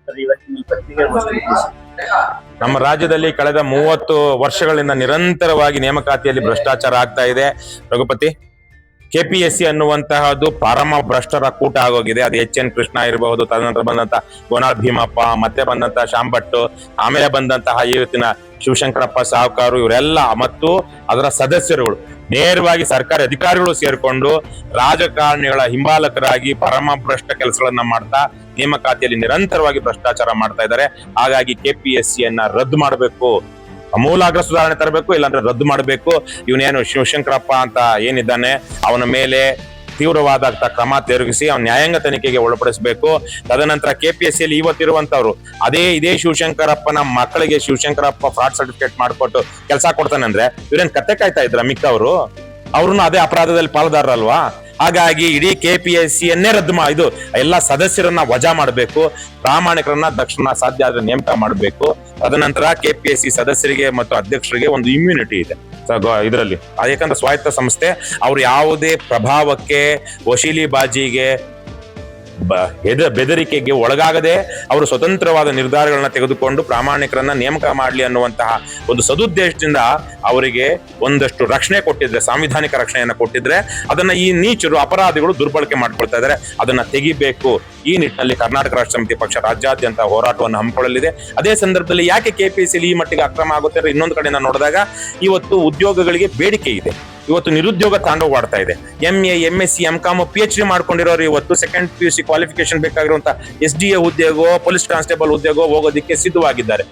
ಹೇಳ್ತಾರೆ ಇವತ್ತಿನ ಈ ಪತ್ರಿಕೆ? ನಮ್ಮ ರಾಜ್ಯದಲ್ಲಿ ಕಳೆದ 30 ವರ್ಷಗಳಿಂದ ನಿರಂತರವಾಗಿ ನೇಮಕಾತಿಯಲ್ಲಿ ಭ್ರಷ್ಟಾಚಾರ ಆಗ್ತಾ ಇದೆ. ರಘುಪತಿ, ಕೆಪಿಎಸ್ಸಿ ಅನ್ನುವಂತಹದ್ದು ಪರಮ ಭ್ರಷ್ಟರ ಕೂಟ ಆಗೋಗಿದೆ. ಅದು ಎಚ್.ಎನ್. ಕೃಷ್ಣ ಇರಬಹುದು, ತದನಂತರ ಬಂದಂತ ಗೋನಾಳ್ ಭೀಮಪ್ಪ, ಮತ್ತೆ ಬಂದಂತಹ ಶಾಂಭಟ್, ಆಮೇಲೆ ಬಂದಂತಹ ಇವತ್ತಿನ ಶಿವಶಂಕರಪ್ಪ ಸಾವ್ಕಾರು, ಇವರೆಲ್ಲ ಮತ್ತು ಅದರ ಸದಸ್ಯರುಗಳು ನೇರವಾಗಿ ಸರ್ಕಾರಿ ಅಧಿಕಾರಿಗಳು ಸೇರ್ಕೊಂಡು ರಾಜಕಾರಣಿಗಳ ಹಿಂಬಾಲಕರಾಗಿ ಪರಮ ಭ್ರಷ್ಟ ಕೆಲಸಗಳನ್ನ ಮಾಡ್ತಾ ನೇಮಕಾತಿಯಲ್ಲಿ ನಿರಂತರವಾಗಿ ಭ್ರಷ್ಟಾಚಾರ ಮಾಡ್ತಾ ಇದ್ದಾರೆ. ಹಾಗಾಗಿ ಕೆಪಿಎಸ್ಸಿಯನ್ನ ರದ್ದು ಮಾಡಬೇಕು, ಅಮೂಲಾಗ್ರ ಸುಧಾರಣೆ ತರಬೇಕು, ಇಲ್ಲಾಂದ್ರೆ ರದ್ದು ಮಾಡಬೇಕು. ಇವನೇನು ಶಿವಶಂಕರಪ್ಪ ಅಂತ ಏನಿದ್ದಾನೆ ಅವನ ಮೇಲೆ ತೀವ್ರವಾದ ಕ್ರಮ ಜರುಗಿಸಿ ಅವನ ನ್ಯಾಯಾಂಗ ತನಿಖೆಗೆ ಒಳಪಡಿಸಬೇಕು. ತದನಂತರ ಕೆಪಿಎಸ್ಸಿಯಲ್ಲಿ ಇವತ್ತಿರುವಂತವ್ರು ಇದೇ ಶಿವಶಂಕರಪ್ಪನ ಮಕ್ಕಳಿಗೆ ಶಿವಶಂಕರಪ್ಪ ಫ್ರಾಡ್ ಸರ್ಟಿಫಿಕೇಟ್ ಮಾಡ್ಕೊಟ್ಟು ಕೆಲಸ ಕೊಡ್ತಾನಂದ್ರೆ ಇವ್ರೇನ್ ಕತ್ತೆ ಕಾಯ್ತಾ ಇದ್ರ ಮಿಕ್ಕವರು? ಅವ್ರನ್ನು ಅದೇ ಅಪರಾಧದಲ್ಲಿ ಪಾಲುದಾರರಲ್ವಾ? ಹಾಗಾಗಿ ಇಡೀ ಕೆಪಿಎಸ್ಸಿಯನ್ನೇ ಇದು ಎಲ್ಲ ಸದಸ್ಯರನ್ನ ವಜಾ ಮಾಡಬೇಕು, ಪ್ರಾಮಾಣಿಕರನ್ನ ದಕ್ಷಿಣ ಸಾಧ್ಯ ಆದ್ರೆ ನೇಮಕ ಮಾಡಬೇಕು. ತದನಂತರ ಕೆಪಿಎಸ್ಸಿ ಸದಸ್ಯರಿಗೆ ಮತ್ತು ಅಧ್ಯಕ್ಷರಿಗೆ ಒಂದು ಇಮ್ಯುನಿಟಿ ಇದೆ ಇದರಲ್ಲಿ, ಯಾಕಂದ್ರೆ ಸ್ವಾಯತ್ತ ಸಂಸ್ಥೆ. ಅವ್ರು ಯಾವುದೇ ಪ್ರಭಾವಕ್ಕೆ, ವಶೀಲಿಬಾಜಿಗೆ, ಬೆದರಿಕೆಗೆ ಒಳಗಾಗದೆ ಅವರು ಸ್ವತಂತ್ರವಾದ ನಿರ್ಧಾರಗಳನ್ನ ತೆಗೆದುಕೊಂಡು ಪ್ರಾಮಾಣಿಕರನ್ನ ನೇಮಕ ಮಾಡಲಿ ಅನ್ನುವಂತಹ ಒಂದು ಸದುದ್ದೇಶದಿಂದ ಅವರಿಗೆ ಒಂದಷ್ಟು ರಕ್ಷಣೆ ಕೊಟ್ಟಿದ್ರೆ, ಸಾಂವಿಧಾನಿಕ ರಕ್ಷಣೆಯನ್ನ ಕೊಟ್ಟಿದ್ರೆ, ಅದನ್ನ ಈ ನೀಚರು ಅಪರಾಧಿಗಳು ದುರ್ಬಳಕೆ ಮಾಡ್ಕೊಳ್ತಾ ಇದ್ದಾರೆ. ಅದನ್ನ ತೆಗಿಬೇಕು. ಈ ನಿಟ್ಟಿನಲ್ಲಿ ಕರ್ನಾಟಕ ರಾಷ್ಟ್ರ ಸಮಿತಿ ಪಕ್ಷ ರಾಜ್ಯಾದ್ಯಂತ ಹೋರಾಟವನ್ನು ಹಮ್ಮಿಕೊಳ್ಳಲಿದೆ. ಅದೇ ಸಂದರ್ಭದಲ್ಲಿ ಯಾಕೆ ಕೆಪಿಎಸ್ಸಿಲಿ ಈ ಮಟ್ಟಿಗೆ ಅಕ್ರಮ ಆಗುತ್ತೆ ಅಂದ್ರೆ ಇನ್ನೊಂದು ಕಡೆ ನೋಡಿದಾಗ ಇವತ್ತು ಉದ್ಯೋಗಗಳಿಗೆ ಬೇಡಿಕೆ ಇದೆ. ಇವತ್ತು ನಿರುದ್ಯೋಗ ತಾಂಡವವಾಡ್ತಾ ಇದೆ. MA, MSc, MCom, PhD ಮಾಡ್ಕೊಂಡಿರೋರು ಇವತ್ತು ಸೆಕೆಂಡ್ PUC ಕ್ವಾಲಿಫಿಕೇಶನ್ ಬೇಕಾಗಿರುವಂತ SDA ಹುದ್ದೆಗೋ, ಪೊಲೀಸ್ ಕಾನ್ಸ್ಟೇಬಲ್ ಹುದ್ದೆಗೋ ಹೋಗೋದಿಕ್ಕೆ ಸಿದ್ಧವಾಗಿದ್ದಾರೆ.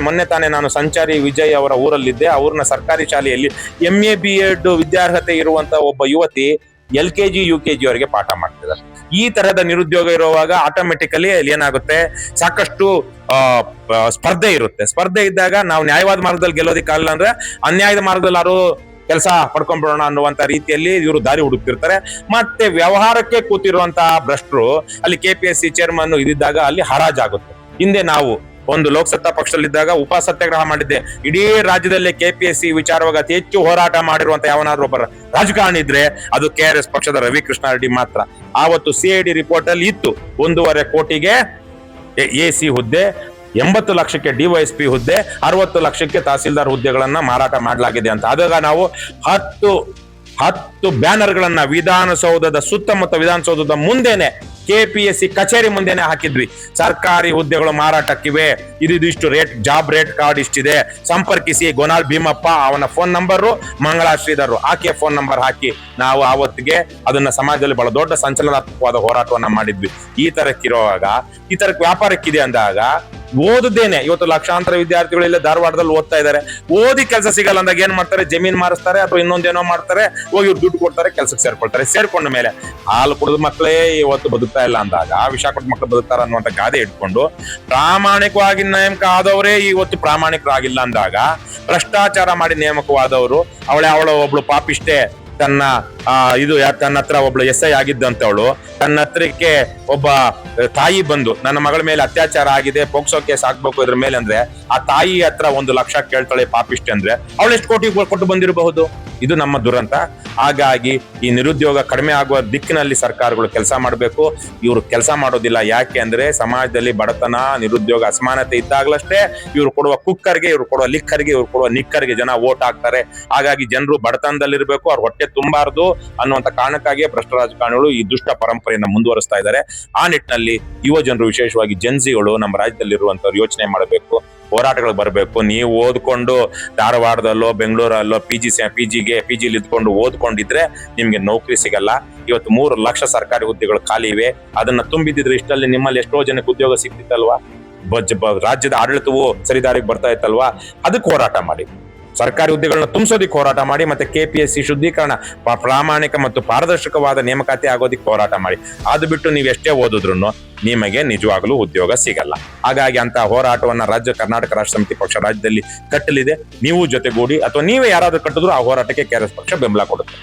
ಮೊನ್ನೆ ತಾನೇ ನಾನು ಸಂಚಾರಿ ವಿಜಯ್ ಅವರ ಊರಲ್ಲಿದ್ದೆ. ಅವ್ರನ್ನ ಸರ್ಕಾರಿ ಶಾಲೆಯಲ್ಲಿ MA, B.Ed ವಿದ್ಯಾರ್ಹತೆ ಇರುವಂತ ಒಬ್ಬ ಯುವತಿ LKG, UKG ಅವರಿಗೆ ಪಾಠ ಮಾಡ್ತಿದ್ದಾರೆ. ಈ ತರಹದ ನಿರುದ್ಯೋಗ ಇರುವಾಗ ಆಟೋಮೆಟಿಕಲಿ ಅಲ್ಲಿ ಏನಾಗುತ್ತೆ, ಸಾಕಷ್ಟು ಸ್ಪರ್ಧೆ ಇರುತ್ತೆ. ಸ್ಪರ್ಧೆ ಇದ್ದಾಗ ನಾವು ನ್ಯಾಯವಾದ ಮಾರ್ಗದಲ್ಲಿ ಗೆಲ್ಲೋದಿಕ್ಕಾಗಲ್ಲ ಅಂದ್ರೆ ಅನ್ಯಾಯದ ಮಾರ್ಗದಲ್ಲಿ ಯಾರು ಕೆಲಸ ಪಡ್ಕೊಂಡ್ಬಿಡೋಣ ಅನ್ನುವಂತ ರೀತಿಯಲ್ಲಿ ಇವರು ದಾರಿ ಹುಡುಕ್ತಿರ್ತಾರೆ. ಮತ್ತೆ ವ್ಯವಹಾರಕ್ಕೆ ಕೂತಿರುವಂತಹ ಭ್ರಷ್ಟರು ಅಲ್ಲಿ ಕೆಪಿಎಸ್ಸಿ ಚೇರ್ಮನ್ ಇದ್ದಾಗ ಅಲ್ಲಿ ಹರಾಜಾಗುತ್ತೆ. ಹಿಂದೆ ನಾವು ಒಂದು ಲೋಕಸತ್ತಾ ಪಕ್ಷದಲ್ಲಿದ್ದಾಗ ಉಪಸತ್ಯಾಗ್ರಹ ಮಾಡಿದ್ದೆ. ಇಡೀ ರಾಜ್ಯದಲ್ಲಿ ಕೆಪಿಎಸ್ಸಿ ವಿಚಾರವಾಗಿ ಅತಿ ಹೆಚ್ಚು ಹೋರಾಟ ಮಾಡಿರುವಂತ ಯಾವನಾದ್ರೂ ಒಬ್ಬರ ರಾಜಕಾರಣಿ ಇದ್ರೆ ಅದು KRS ಪಕ್ಷದ ರವಿ ಕೃಷ್ಣ ರೆಡ್ಡಿ ಮಾತ್ರ. ಆವತ್ತು CID ರಿಪೋರ್ಟ್ ಅಲ್ಲಿ ಇತ್ತು 1.5 ಕೋಟಿಗೆ AC ಹುದ್ದೆ, 80 ಲಕ್ಷಕ್ಕೆ DYSP ಹುದ್ದೆ, 60 ಲಕ್ಷಕ್ಕೆ ತಹಸೀಲ್ದಾರ್ ಹುದ್ದೆಗಳನ್ನ ಮಾರಾಟ ಮಾಡಲಾಗಿದೆ ಅಂತ. ಆದಾಗ ನಾವು 10 ಬ್ಯಾನರ್ಗಳನ್ನ ವಿಧಾನಸೌಧದ ಸುತ್ತಮುತ್ತ, ವಿಧಾನಸೌಧದ ಮುಂದೆನೆ, ಕೆಪಿಎಸ್ಸಿ ಕಚೇರಿ ಮುಂದೆನೆ ಹಾಕಿದ್ವಿ. ಸರ್ಕಾರಿ ಹುದ್ದೆಗಳು ಮಾರಾಟಕ್ಕಿವೆ, ಇದಿಷ್ಟು ರೇಟ್, ಜಾಬ್ ರೇಟ್ ಕಾರ್ಡ್ ಇಷ್ಟಿದೆ, ಸಂಪರ್ಕಿಸಿ. ಗೋನಾಳ್ ಭೀಮಪ್ಪ, ಅವನ ಫೋನ್ ನಂಬರು, ಮಂಗಳಾ ಶ್ರೀಧರ್ ಆಕೆಯ ಫೋನ್ ನಂಬರ್ ಹಾಕಿ ನಾವು ಆವತ್ತಿಗೆ ಅದನ್ನ ಸಮಾಜದಲ್ಲಿ ಬಹಳ ದೊಡ್ಡ ಸಂಚಲನಾತ್ಮಕವಾದ ಹೋರಾಟವನ್ನ ಮಾಡಿದ್ವಿ. ಈ ತರಕ್ಕಿರುವಾಗ, ಈ ತರಕ್ ವ್ಯಾಪಾರಕ್ಕಿದೆ ಅಂದಾಗ ಓದುದೇನೆ ಇವತ್ತು ಲಕ್ಷಾಂತರ ವಿದ್ಯಾರ್ಥಿಗಳು ಇಲ್ಲೇ ಧಾರವಾಡದಲ್ಲಿ ಓದ್ತಾ ಇದ್ದಾರೆ. ಓದಿ ಕೆಲಸ ಸಿಗಲ್ಲ ಅಂದಾಗ ಏನ್ ಮಾಡ್ತಾರೆ, ಜಮೀನ್ ಮಾರಿಸ್ತಾರೆ ಅಥವಾ ಇನ್ನೊಂದೇನೋ ಮಾಡ್ತಾರೆ, ಹೋಗಿ ಇವ್ರು ದುಡ್ಡು ಕೊಡ್ತಾರೆ, ಕೆಲ್ಸಕ್ಕೆ ಸೇರ್ಕೊಳ್ತಾರೆ. ಸೇರ್ಕೊಂಡ ಮೇಲೆ ಹಾಲು ಕುಡಿದ ಮಕ್ಕಳೇ ಇವತ್ತು ಬದುಕ್ತಾ ಇಲ್ಲ ಅಂದಾಗ ವಿಷ ಕೊಟ್ಟ ಮಕ್ಕಳು ಬದುಕ್ತಾರ ಅನ್ನುವಂತ ಗಾದೆ ಇಟ್ಕೊಂಡು ಪ್ರಾಮಾಣಿಕವಾಗಿ ನೇಮಕ ಆದವರೇ ಇವತ್ತು ಪ್ರಾಮಾಣಿಕರಾಗಿಲ್ಲ ಅಂದಾಗ, ಭ್ರಷ್ಟಾಚಾರ ಮಾಡಿ ನೇಮಕವಾದವರು, ಅವಳ ಒಬ್ಳು ಪಾಪಿಷ್ಟೇ ತನ್ನ ತನ್ನ ಹತ್ರ ಒಬ್ಳು SI ಆಗಿದ್ದಂತವಳು ತನ್ನ ಹತ್ರಕ್ಕೆ ಒಬ್ಬ ತಾಯಿ ಬಂದು ನನ್ನ ಮಗಳ ಮೇಲೆ ಅತ್ಯಾಚಾರ ಆಗಿದೆ, ಪೋಕ್ಸೋ ಕೇಸ್ ಹಾಕ್ಬೇಕು ಇದ್ರ ಮೇಲೆ ಅಂದ್ರೆ ಆ ತಾಯಿ ಹತ್ರ 1 ಲಕ್ಷ ಕೇಳ್ತಾಳೆ ಪಾಪಿಷ್ಟೆ ಅಂದ್ರೆ ಅವಳು ಎಷ್ಟು ಕೋಟಿ ಕೊಟ್ಟು ಬಂದಿರಬಹುದು? ಇದು ನಮ್ಮ ದುರಂತ. ಹಾಗಾಗಿ ಈ ನಿರುದ್ಯೋಗ ಕಡಿಮೆ ಆಗುವ ದಿಕ್ಕಿನಲ್ಲಿ ಸರ್ಕಾರಗಳು ಕೆಲಸ ಮಾಡಬೇಕು. ಇವರು ಕೆಲಸ ಮಾಡೋದಿಲ್ಲ. ಯಾಕೆ ಅಂದ್ರೆ ಸಮಾಜದಲ್ಲಿ ಬಡತನ, ನಿರುದ್ಯೋಗ, ಅಸಮಾನತೆ ಇದ್ದಾಗಲಷ್ಟೇ ಇವ್ರು ಕೊಡುವ ಕುಕ್ಕರ್ಗೆ, ಇವ್ರು ಕೊಡುವ ಲಿಕ್ಕರ್ಗೆ, ಇವ್ರು ಕೊಡುವ ನಿಕ್ಕರ್ಗೆ ಜನ ವೋಟ್ ಹಾಕ್ತಾರೆ. ಹಾಗಾಗಿ ಜನರು ಬಡತನದಲ್ಲಿರ್ಬೇಕು, ಅವ್ರ ಹೊಟ್ಟೆ ತುಂಬಾರದು ಅನ್ನುವಂತ ಕಾರಣಕ್ಕಾಗಿಯೇ ಭ್ರಷ್ಟ ರಾಜಕಾರಣಿಗಳು ಈ ದುಷ್ಟ ಪರಂಪರೆಯನ್ನ ಮುಂದುವರಿಸ್ತಾ ಇದ್ದಾರೆ. ಆ ನಿಟ್ಟಿನಲ್ಲಿ ಯುವ ಜನರು, ವಿಶೇಷವಾಗಿ ಜನ್ಸಿಗಳು ನಮ್ಮ ರಾಜ್ಯದಲ್ಲಿರುವಂತವ್ರು ಯೋಚನೆ ಮಾಡಬೇಕು, ಹೋರಾಟಗಳು ಬರಬೇಕು. ನೀವು ಓದ್ಕೊಂಡು ಧಾರವಾಡದಲ್ಲೋ ಬೆಂಗಳೂರಲ್ಲೋ ಪಿಜಿಲಿ ಇದ್ಕೊಂಡು ಓದ್ಕೊಂಡಿದ್ರೆ ನಿಮ್ಗೆ ನೌಕರಿ ಸಿಗಲ್ಲ. ಇವತ್ತು 3 ಲಕ್ಷ ಸರ್ಕಾರಿ ಹುದ್ದೆಗಳು ಖಾಲಿ ಇವೆ. ಅದನ್ನ ತುಂಬಿದ್ರೆ ಇಷ್ಟಲ್ಲಿ ನಿಮ್ಮಲ್ಲಿ ಎಷ್ಟೋ ಜನಕ್ಕೆ ಉದ್ಯೋಗ ಸಿಗ್ತಿತ್ತಲ್ವಾ? ರಾಜ್ಯದ ಆಡಳಿತವು ಸರಿದಾರಿಗೆ ಬರ್ತಾ ಇತ್ತಲ್ವಾ? ಅದಕ್ಕೆ ಹೋರಾಟ ಮಾಡಿ, ಸರ್ಕಾರಿ ಹುದ್ದೆಗಳನ್ನ ತುಂಬಿಸೋದಿಕ್ಕೆ ಹೋರಾಟ ಮಾಡಿ, ಮತ್ತೆ ಕೆಪಿಎಸ್ಸಿ ಶುದ್ಧೀಕರಣ, ಪ್ರಾಮಾಣಿಕ ಮತ್ತು ಪಾರದರ್ಶಕವಾದ ನೇಮಕಾತಿ ಆಗೋದಿಕ್ಕೆ ಹೋರಾಟ ಮಾಡಿ. ಅದು ಬಿಟ್ಟು ನೀವು ಎಷ್ಟೇ ಓದಿದ್ರು ನಿಮಗೆ ನಿಜವಾಗ್ಲೂ ಉದ್ಯೋಗ ಸಿಗಲ್ಲ. ಹಾಗಾಗಿ ಅಂತ ಹೋರಾಟವನ್ನ ಕರ್ನಾಟಕ ರಾಷ್ಟ್ರ ಸಮಿತಿ ಪಕ್ಷ ರಾಜ್ಯದಲ್ಲಿ ಕಟ್ಟಲಿದೆ. ನೀವು ಜೊತೆಗೂಡಿ ಅಥವಾ ನೀವೇ ಯಾರಾದ್ರೂ ಕಟ್ಟಿದ್ರು ಆ ಹೋರಾಟಕ್ಕೆ KRS ಪಕ್ಷ ಬೆಂಬಲ ಕೊಡುತ್ತೆ.